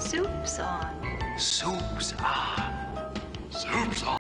Soup's on. Soup's on. Soup's on.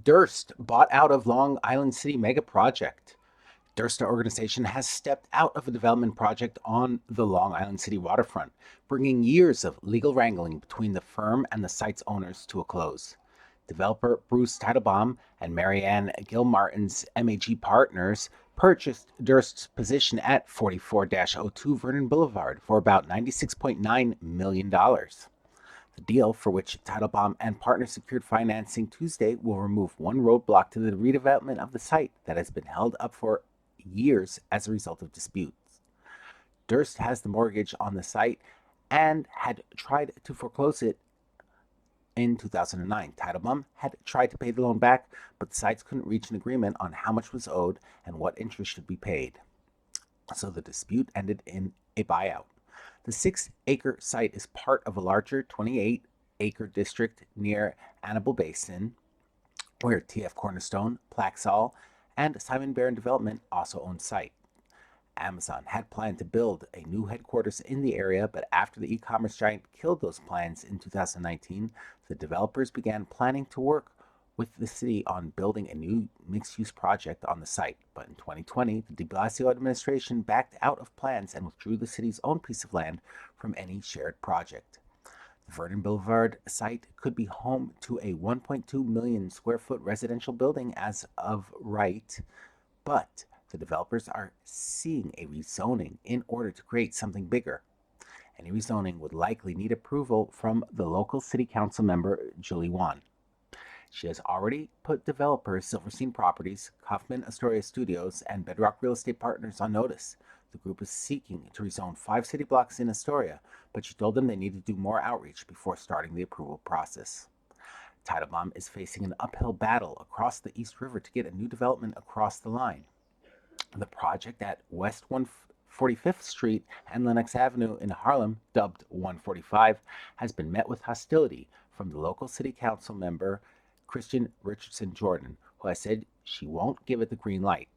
Durst bought out of Long Island City mega project. Durst organization has stepped out of a development project on the Long Island City waterfront, bringing years of legal wrangling between the firm and the site's owners to a close. Developer Bruce Teitelbaum and Marianne Gilmartin's MAG Partners purchased Durst's position at 44-02 Vernon Boulevard for about $96.9 million. The deal, for which Teitelbaum and partners secured financing Tuesday, will remove one roadblock to the redevelopment of the site that has been held up for years as a result of disputes. Durst has the mortgage on the site and had tried to foreclose it in 2009. Teitelbaum had tried to pay the loan back, but the sites couldn't reach an agreement on how much was owed and what interest should be paid. So the dispute ended in a buyout. The 6-acre site is part of a larger 28-acre district near Annabelle Basin, where TF Cornerstone, Plaxall, and Simon Barron Development also own site. Amazon had planned to build a new headquarters in the area, but after the e-commerce giant killed those plans in 2019, the developers began planning to work with the city on building a new mixed-use project on the site. But in 2020, the de Blasio administration backed out of plans and withdrew the city's own piece of land from any shared project. The Vernon Boulevard site could be home to a 1.2 million square foot residential building as of right, but the developers are seeking a rezoning in order to create something bigger. Any rezoning would likely need approval from the local city council member, Julie Wan. She has already put developers Silverstein Properties, Kaufman Astoria Studios, and Bedrock Real Estate Partners on notice. The group is seeking to rezone 5 city blocks in Astoria, but she told them they need to do more outreach before starting the approval process. Teitelbaum is facing an uphill battle across the East River to get a new development across the line. The project at West 145th Street and Lenox Avenue in Harlem, dubbed 145, has been met with hostility from the local city council member Christian Richardson Jordan, who has said she won't give it the green light.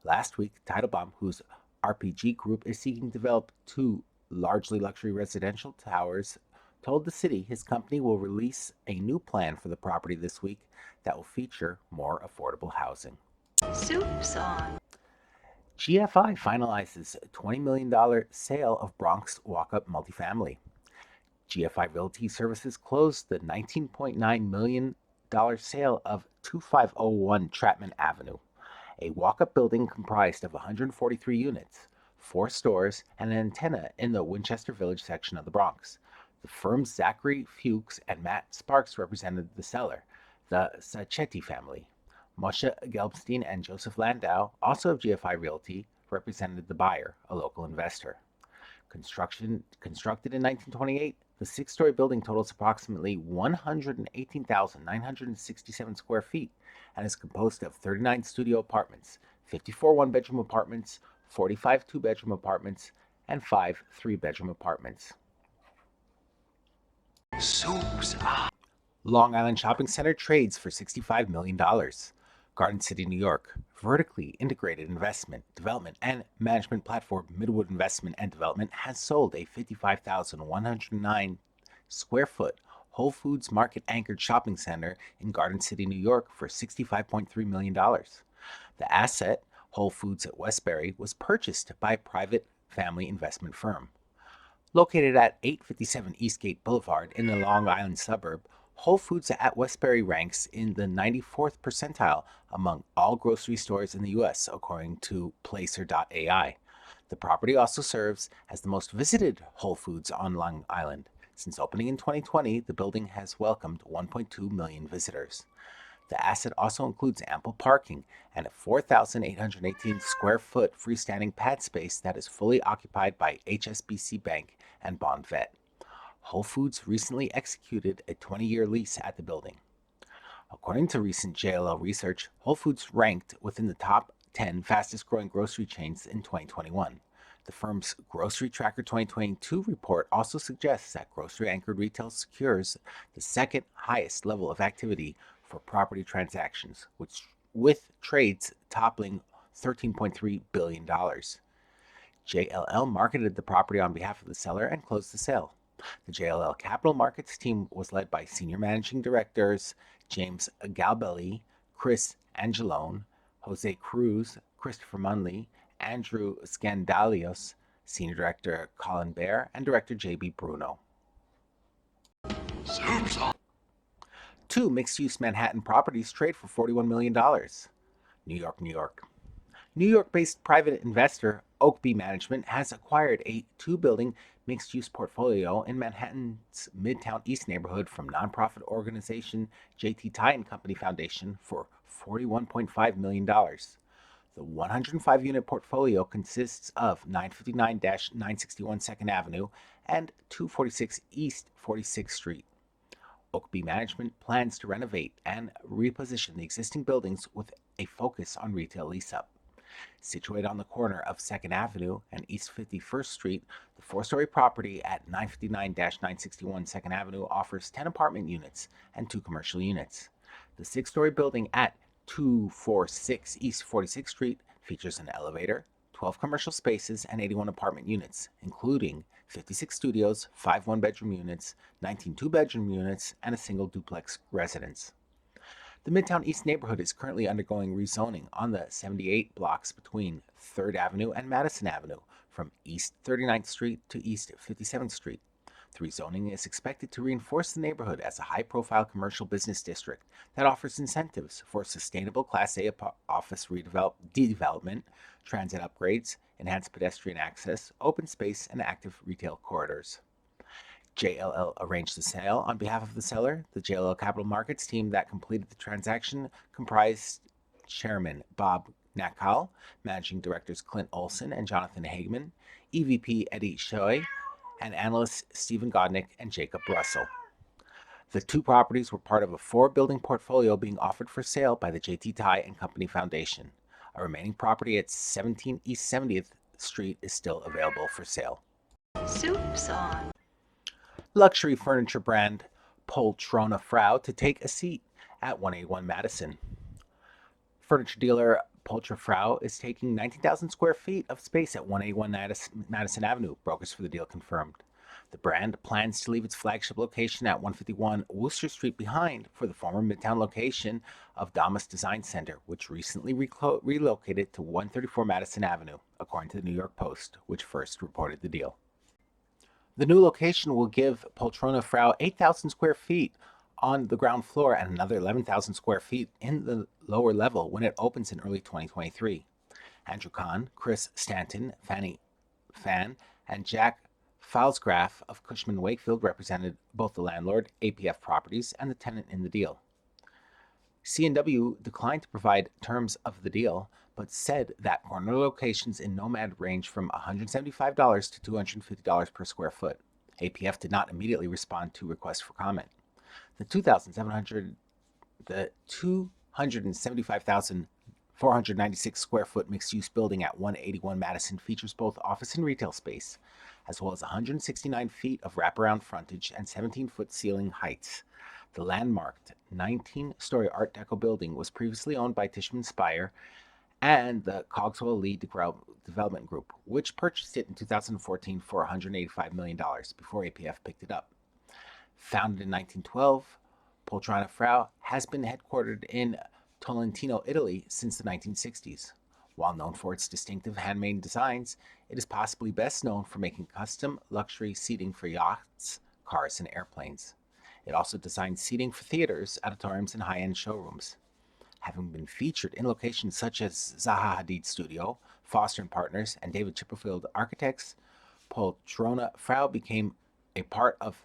Last week, Teitelbaum, whose RPG group is seeking to develop 2 largely luxury residential towers, told the city his company will release a new plan for the property this week that will feature more affordable housing. Soup's on. GFI finalizes $20 million sale of Bronx walk-up multifamily. GFI Realty Services closed the $19.9 million sale of 2501 Chapman Avenue, a walk-up building comprised of 143 units, 4 stores, and an antenna in the Winchester Village section of the Bronx. The firm's Zachary Fuchs and Matt Sparks represented the seller, the Sacchetti family. Moshe Gelbstein and Joseph Landau, also of GFI Realty, represented the buyer, a local investor. Constructed in 1928, the 6-story building totals approximately 118,967 square feet and is composed of 39 studio apartments, 54 one-bedroom apartments, 45 two-bedroom apartments, and 5 three-bedroom apartments. Soup's on. Long Island Shopping Center trades for $65 million. Garden City, New York, vertically integrated investment, development, and management platform Midwood Investment and Development has sold a 55,109 square foot Whole Foods market anchored shopping center in Garden City, New York for $65.3 million. The asset, Whole Foods at Westbury, was purchased by a private family investment firm. Located at 857 Eastgate Boulevard in the Long Island suburb, Whole Foods at Westbury ranks in the 94th percentile among all grocery stores in the U.S., according to Placer.ai. The property also serves as the most visited Whole Foods on Long Island. Since opening in 2020, the building has welcomed 1.2 million visitors. The asset also includes ample parking and a 4,818 square foot freestanding pad space that is fully occupied by HSBC Bank and Bond Vet. Whole Foods recently executed a 20-year lease at the building. According to recent JLL research, Whole Foods ranked within the top 10 fastest growing grocery chains in 2021. The firm's Grocery Tracker 2022 report also suggests that grocery anchored retail secures the second highest level of activity for property transactions, with trades toppling $13.3 billion. JLL marketed the property on behalf of the seller and closed the sale. The JLL Capital Markets team was led by Senior Managing Directors James Galbelli, Chris Angelone, Jose Cruz, Christopher Munley, Andrew Scandalios, Senior Director Colin Bear, and Director J.B. Bruno. Soup's on. Two mixed-use Manhattan properties trade for $41 million. New York, New York. New York-based private investor Oakby Management has acquired a two-building mixed-use portfolio in Manhattan's Midtown East neighborhood from nonprofit organization J.T. Ty & Company Foundation for $41.5 million. The 105-unit portfolio consists of 959-961 2nd Avenue and 246 East 46th Street. Oakby Management plans to renovate and reposition the existing buildings with a focus on retail lease-up. Situated on the corner of 2nd Avenue and East 51st Street, the four-story property at 959-961 2nd Avenue offers 10 apartment units and 2 commercial units. The 6-story building at 246 East 46th Street features an elevator, 12 commercial spaces, and 81 apartment units, including 56 studios, 5 one-bedroom units, 19 two-bedroom units, and a single duplex residence. The Midtown East neighborhood is currently undergoing rezoning on the 78 blocks between 3rd Avenue and Madison Avenue from East 39th Street to East 57th Street. The rezoning is expected to reinforce the neighborhood as a high-profile commercial business district that offers incentives for sustainable Class A office redevelopment, transit upgrades, enhanced pedestrian access, open space, and active retail corridors. JLL arranged the sale on behalf of the seller. The JLL Capital Markets team that completed the transaction comprised Chairman Bob Nakal, Managing Directors Clint Olson and Jonathan Hageman, EVP Eddie Choi, and analysts Stephen Godnick and Jacob Russell. The two properties were part of a 4-building portfolio being offered for sale by the J.T. Ty & Company Foundation. A remaining property at 17 East 70th Street is still available for sale. Soup's on. Luxury furniture brand Trona Frau to take a seat at 181 Madison. Furniture dealer Frau is taking 19,000 square feet of space at 181 Madison Avenue, brokers for the deal confirmed. The brand plans to leave its flagship location at 151 Wooster Street behind for the former Midtown location of Damas Design Center, which recently relocated to 134 Madison Avenue, according to the New York Post, which first reported the deal. The new location will give Trona Frau 8,000 square feet on the ground floor and another 11,000 square feet in the lower level when it opens in early 2023. Andrew Kahn, Chris Stanton, Fanny Fan, and Jack Falsgraf of Cushman & Wakefield represented both the landlord, APF Properties, and the tenant in the deal. C&W declined to provide terms of the deal, but said that corner locations in Nomad range from $175 to $250 per square foot. APF did not immediately respond to requests for comment. The 275,496 square foot mixed-use building at 181 Madison features both office and retail space, as well as 169 feet of wraparound frontage and 17-foot ceiling heights. The landmarked 19-story Art Deco building was previously owned by Tishman Speyer and the Cogswell Lee Development Group, which purchased it in 2014 for $185 million before APF picked it up. Founded in 1912, Trona Frau has been headquartered in Tolentino, Italy since the 1960s. While known for its distinctive handmade designs, it is possibly best known for making custom luxury seating for yachts, cars, and airplanes. It also designs seating for theaters, auditoriums, and high-end showrooms. Having been featured in locations such as Zaha Hadid Studio, Foster & Partners, and David Chipperfield Architects, Trona Frau became a part of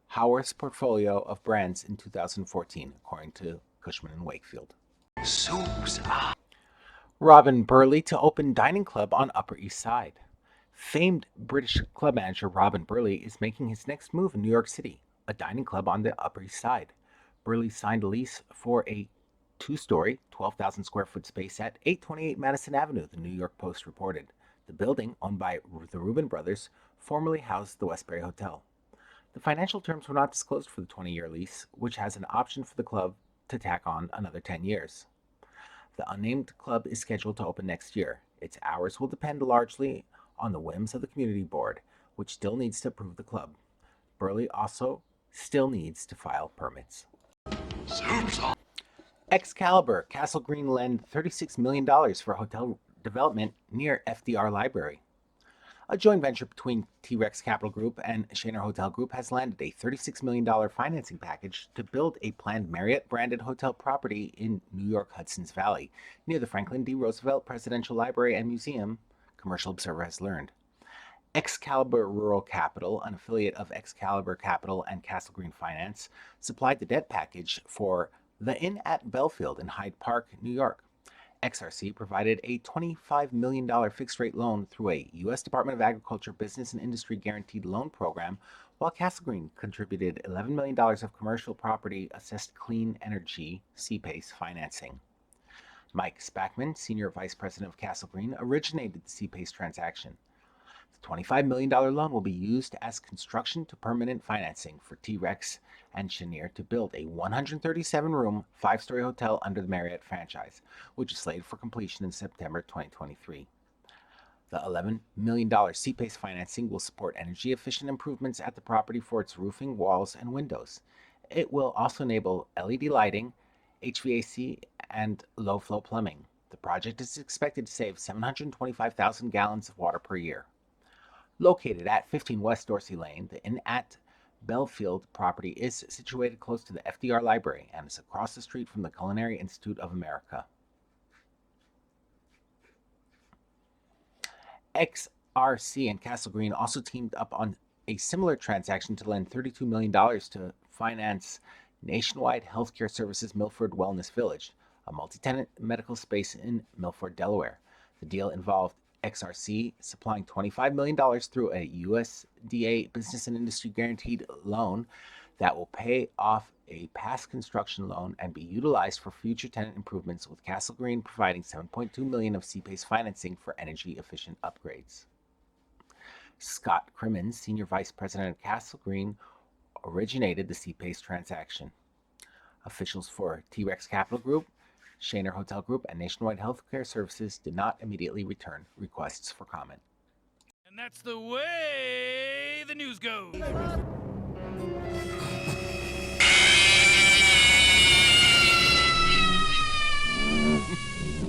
Howarth's portfolio of brands in 2014, according to Cushman & Wakefield. Soup's on. Robin Burley to open dining club on Upper East Side. Famed British club manager Robin Burley is making his next move in New York City, a dining club on the Upper East Side. Burley signed a lease for a 2-story, 12,000 square foot space at 828 Madison Avenue, the New York Post reported. The building, owned by the Reuben brothers, formerly housed the Westbury Hotel. The financial terms were not disclosed for the 20-year lease, which has an option for the club to tack on another 10 years. The unnamed club is scheduled to open next year. Its hours will depend largely on the whims of the community board, which still needs to approve the club. Burley also still needs to file permits. Soup's on. Excalibur, Castle Green lend $36 million for hotel development near FDR Library. A joint venture between T-Rex Capital Group and Shaner Hotel Group has landed a $36 million financing package to build a planned Marriott-branded hotel property in New York Hudson's Valley, near the Franklin D. Roosevelt Presidential Library and Museum, Commercial Observer has learned. Excalibur Rural Capital, an affiliate of Excalibur Capital and Castle Green Finance, supplied the debt package for the Inn at Belfield in Hyde Park, New York. XRC provided a $25 million fixed-rate loan through a U.S. Department of Agriculture Business and Industry Guaranteed Loan Program, while Castle Green contributed $11 million of commercial property assessed clean energy CPACE financing. Mike Spackman, Senior Vice President of Castle Green, originated the CPACE transaction. The $25 million loan will be used as construction to permanent financing for T-Rex and Chenier to build a 137-room, 5-story hotel under the Marriott franchise, which is slated for completion in September 2023. The $11 million CPACE financing will support energy-efficient improvements at the property for its roofing, walls, and windows. It will also enable LED lighting, HVAC, and low-flow plumbing. The project is expected to save 725,000 gallons of water per year. Located at 15 West Dorsey Lane, the Inn at Belfield property is situated close to the FDR Library and is across the street from the Culinary Institute of America. XRC and Castle Green also teamed up on a similar transaction to lend $32 million to finance Nationwide Healthcare Services Milford Wellness Village, a multi-tenant medical space in Milford, Delaware. The deal involved XRC supplying $25 million through a USDA Business and Industry Guaranteed Loan that will pay off a past construction loan and be utilized for future tenant improvements, with Castle Green providing $7.2 million of CPACE financing for energy-efficient upgrades. Scott Crimmins, Senior Vice President of Castle Green, originated the CPACE transaction. Officials for T-Rex Capital Group, Shaner Hotel Group, and Nationwide Healthcare Services did not immediately return requests for comment. And that's the way the news goes.